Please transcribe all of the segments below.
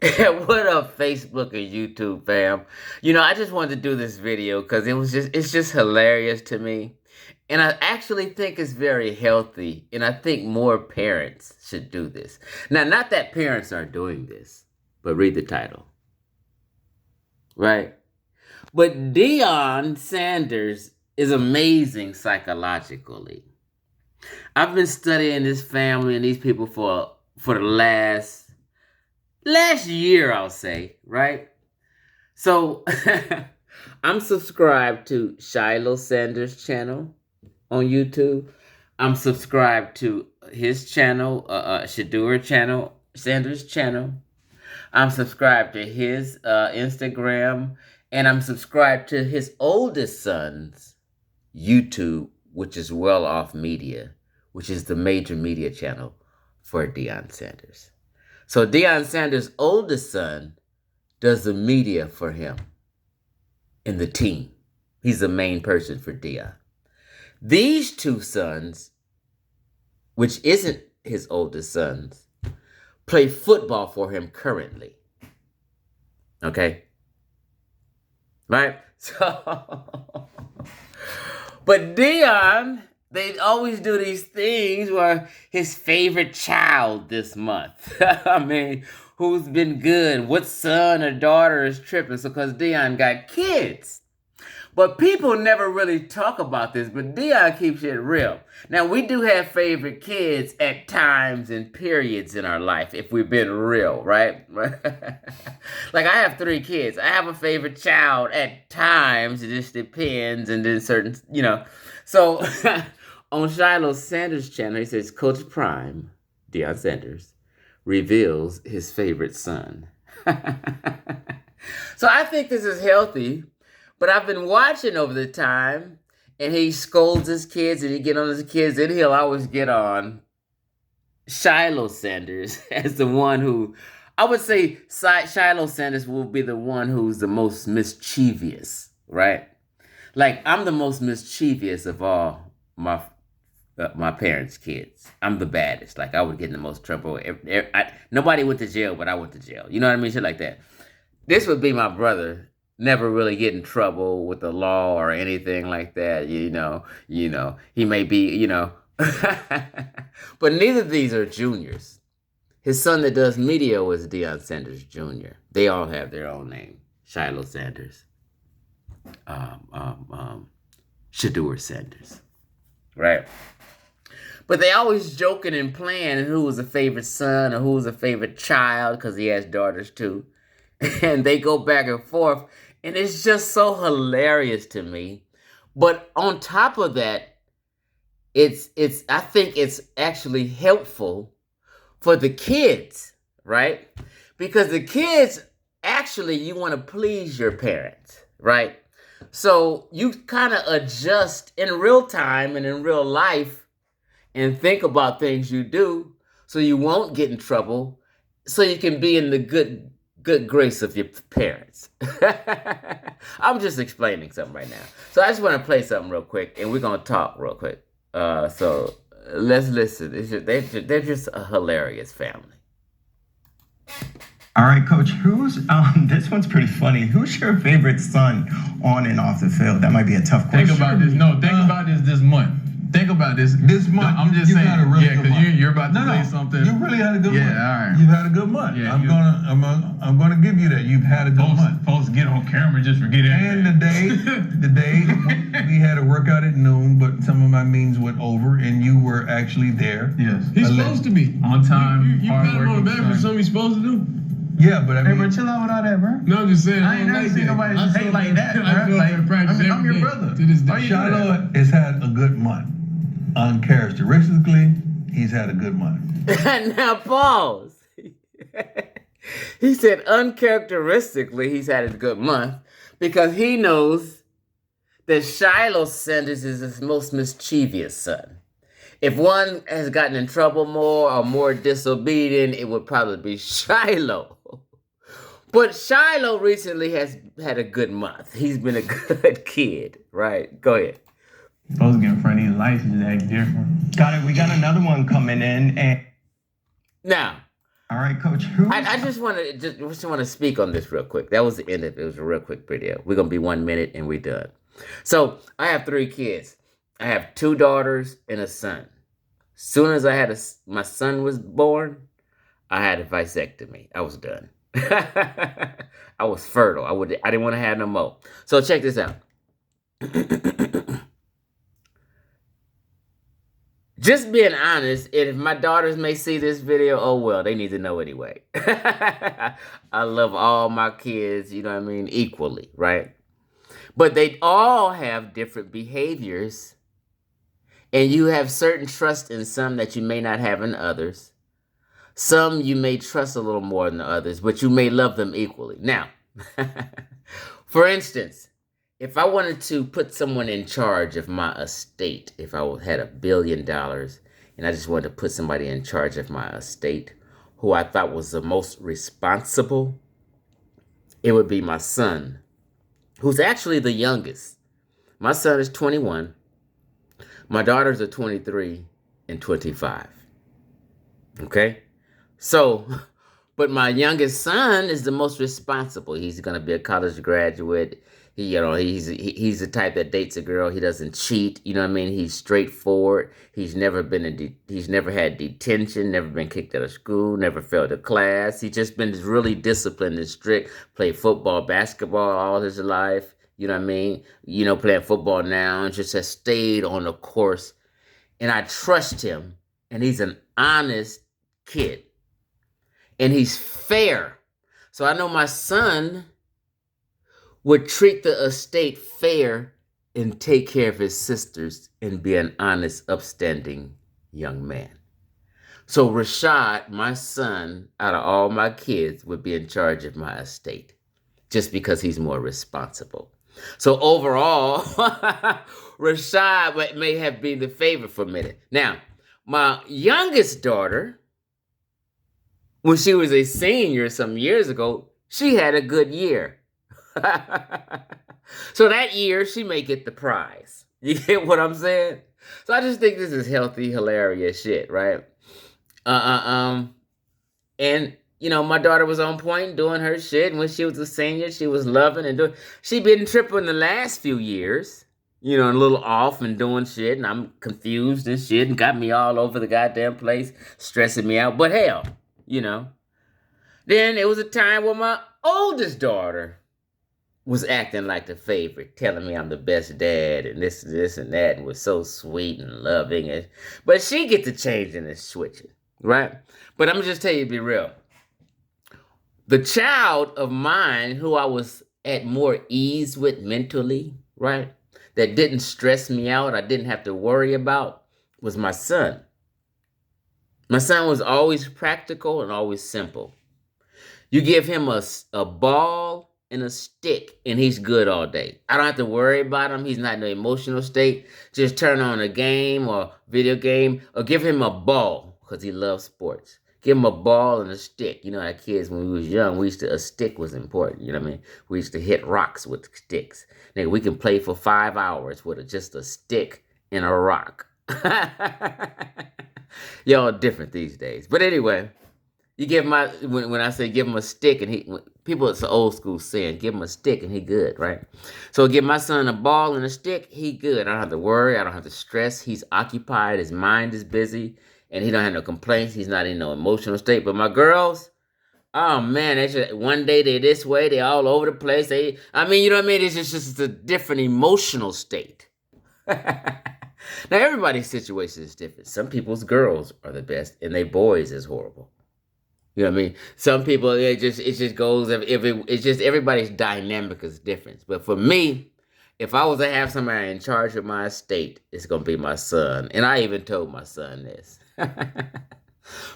What up, Facebook and YouTube fam? I just wanted to do this video because it's just hilarious to me. And I actually think it's very healthy, and I think more parents should do this. Now, not that parents aren't doing this, but read the title, right? But Deion Sanders is amazing psychologically. I've been studying this family and these people for the last year, I'll say, right? So I'm subscribed to Shiloh Sanders' channel on YouTube. I'm subscribed to his channel, Shadur channel, Sanders' channel. I'm subscribed to his Instagram, and I'm subscribed to his oldest son's YouTube, which is Well Off Media, which is the major media channel for Deion Sanders. So Deion Sanders' oldest son does the media for him in the team. He's the main person for Deion. These two sons, which isn't his oldest sons, play football for him currently. Okay? Right? So, but Deion, they always do these things where his favorite child this month. I mean, who's been good? What son or daughter is tripping? So, because Deion got kids. But people never really talk about this, but Deion keeps it real. Now, we do have favorite kids at times and periods in our life, if we've been real, right? Like, I have 3 kids. I have a favorite child at times. It just depends, and then certain, So, on Shiloh Sanders' channel, he says, Coach Prime, Deion Sanders, reveals his favorite son. So, I think this is healthy. But I've been watching over the time, and he scolds his kids, and he get on his kids, and he'll always get on Shiloh Sanders as the one who, I would say Shiloh Sanders will be the one who's the most mischievous, right? Like, I'm the most mischievous of all my parents' kids. I'm the baddest. Like, I would get in the most trouble. Nobody went to jail, but I went to jail. You know what I mean? Shit like that. This would be my brother. Never really get in trouble with the law or anything like that, he may be, but neither of these are juniors. His son that does media was Deion Sanders Jr. They all have their own name. Shiloh Sanders. Shadur Sanders. Right? But they always joking and playing who was a favorite son or who was a favorite child, because he has daughters too. And they go back and forth, and it's just so hilarious to me. But on top of that, I think it's actually helpful for the kids, right? Because the kids, actually, you want to please your parents, right? So you kind of adjust in real time and in real life and think about things you do so you won't get in trouble, so you can be in the good grace of your parents. I'm just explaining something right now. So I just want to play something real quick, and we're going to talk real quick. So let's listen. They're just a hilarious family. All right, Coach, this one's pretty funny. Who's your favorite son on and off the field? That might be a tough question. Think about this. No, think about this month. Think about this. This month, I'm just saying. Had a really good month. You're about to say something. You really had a good month. Yeah, all right. You've had a good month. Yeah, I'm gonna give you that. You've had a good month. Folks get on camera just forget it. And the day we had a workout at noon, but some of my meetings went over, and you were actually there. Yes, he's supposed to be on time. You pat him on the back for something he's supposed to do. Yeah, but I mean, hey, bro, chill out with all that, bro. No, I'm just saying. I ain't never seen nobody hate like that, bro. I'm your brother. To this day. Shiloh has had a good month. Uncharacteristically, he's had a good month. Now pause. He said uncharacteristically he's had a good month because he knows that Shiloh Sanders is his most mischievous son. If one has gotten in trouble more or more disobedient, it would probably be Shiloh. But Shiloh recently has had a good month. He's been a good kid, right? Go ahead. Supposed to get in front of these lights is act different. Got it. We got another one coming in. And now, All right, Coach. Who? I just want to speak on this real quick. That was the end of it. It was a real quick video. We're gonna be 1 minute and we're done. So I have 3 kids. I have 2 daughters and a son. Soon as my son was born, I had a vasectomy. I was done. I was fertile. I didn't want to have no more. So check this out. Just being honest, and if my daughters may see this video, oh well, they need to know anyway. I love all my kids, you know what I mean, equally, right? But they all have different behaviors, and you have certain trust in some that you may not have in others. Some you may trust a little more than others, but you may love them equally. Now, for instance, if I wanted to put someone in charge of my estate, if I had $1 billion and I just wanted to put somebody in charge of my estate who I thought was the most responsible, it would be my son, who's actually the youngest. My son is 21. My daughters are 23 and 25. Okay? So, but my youngest son is the most responsible. He's going to be a college graduate. He's the type that dates a girl. He doesn't cheat. You know what I mean? He's straightforward. He's never had detention, never been kicked out of school, never failed a class. He's just been really disciplined and strict. Played football, basketball all his life. You know what I mean? You know, playing football now and just has stayed on the course. And I trust him. And he's an honest kid. And he's fair. So I know my son would treat the estate fair and take care of his sisters and be an honest, upstanding young man. So Rashad, my son, out of all my kids, would be in charge of my estate just because he's more responsible. So overall, Rashad may have been the favorite for a minute. Now, my youngest daughter, when she was a senior some years ago, she had a good year. So that year, she may get the prize. You get what I'm saying? So I just think this is healthy, hilarious shit, right? And, you know, my daughter was on point doing her shit. And when she was a senior, she was loving and doing. She'd been tripping the last few years, you know, a little off and doing shit. And I'm confused and shit and got me all over the goddamn place, stressing me out. But hell, you know. Then there was a time when my oldest daughter was acting like the favorite, telling me I'm the best dad and this and that, and was so sweet and loving. But she get to changing and switching, right? But I'm just tell you, be real. The child of mine who I was at more ease with mentally, right, that didn't stress me out, I didn't have to worry about, was my son. My son was always practical and always simple. You give him a ball and a stick, and he's good all day. I don't have to worry about him. He's not in an emotional state. Just turn on a game or video game, or give him a ball, because he loves sports. Give him a ball and a stick. You know, like kids, when we was young, a stick was important. You know what I mean? We used to hit rocks with sticks. Nigga, we can play for 5 hours with just a stick and a rock. Y'all different these days. But anyway, you give him when I say give him a stick, and people, it's an old school saying, give him a stick and he good, right? So give my son a ball and a stick, he good. I don't have to worry, I don't have to stress. He's occupied, his mind is busy, and he don't have no complaints. He's not in no emotional state. But my girls, oh man, one day they're this way, they're all over the place. You know what I mean? It's just a different emotional state. Now everybody's situation is different. Some people's girls are the best, and their boys is horrible. You know what I mean? Some people, it just goes, it's just everybody's dynamic is different. But for me, if I was to have somebody in charge of my estate, it's going to be my son. And I even told my son this.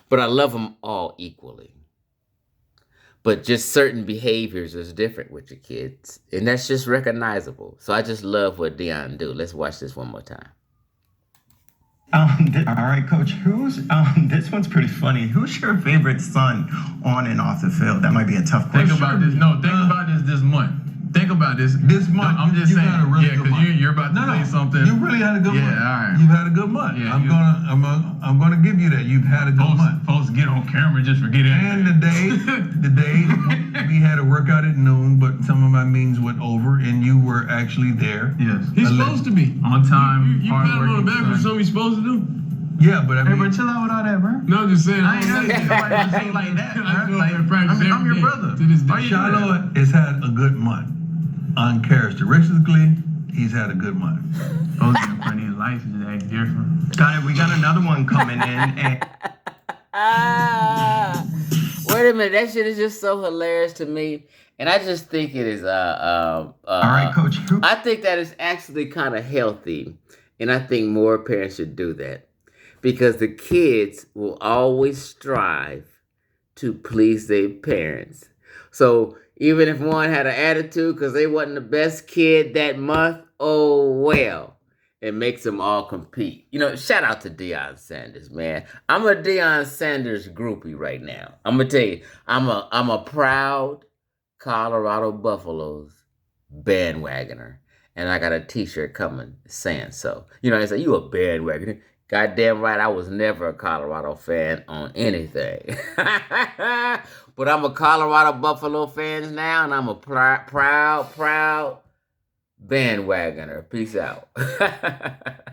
But I love them all equally. But just certain behaviors is different with your kids. And that's just recognizable. So I just love what Deion do. Let's watch this one more time. All right, Coach. This one's pretty funny. Who's your favorite son on and off the field? That might be a tough question. Think about this. No, think about this month. Think about this. This month, I'm just you saying. had a really Yeah, good because month. you're about to say something. You really had a good month. Yeah, all right. You've had a good month. Yeah, I'm gonna give you that. You've had a good month. Folks get on camera just forget it. And the day we had a workout at noon, but some of my meetings went over, and you were actually there. Yes. He's supposed to be. On time, You hard pat him on the back for working. something he's supposed to do? Yeah, but I Hey, mean, bro, chill out with all that, bro. No, I'm just saying. I ain't gonna say like that, bro. Like, I'm your brother. To this day. Are you Shiloh has had a good month. Uncharacteristically, he's had a good month. Folks in front of his life today different. Got it. We got another one coming in, and Wait a minute, that shit is just so hilarious to me, and I just think it is. all right, Coach. I think that is actually kind of healthy, and I think more parents should do that because the kids will always strive to please their parents. So even if one had an attitude because they wasn't the best kid that month, oh well. It makes them all compete. You know, shout out to Deion Sanders, man. I'm a Deion Sanders groupie right now. I'm gonna tell you, I'm a proud Colorado Buffaloes bandwagoner. And I got a t-shirt coming saying so. You know, I say, you a bandwagoner. Goddamn right, I was never a Colorado fan on anything. But I'm a Colorado Buffalo fan now, and I'm a proud bandwagoner. Peace out.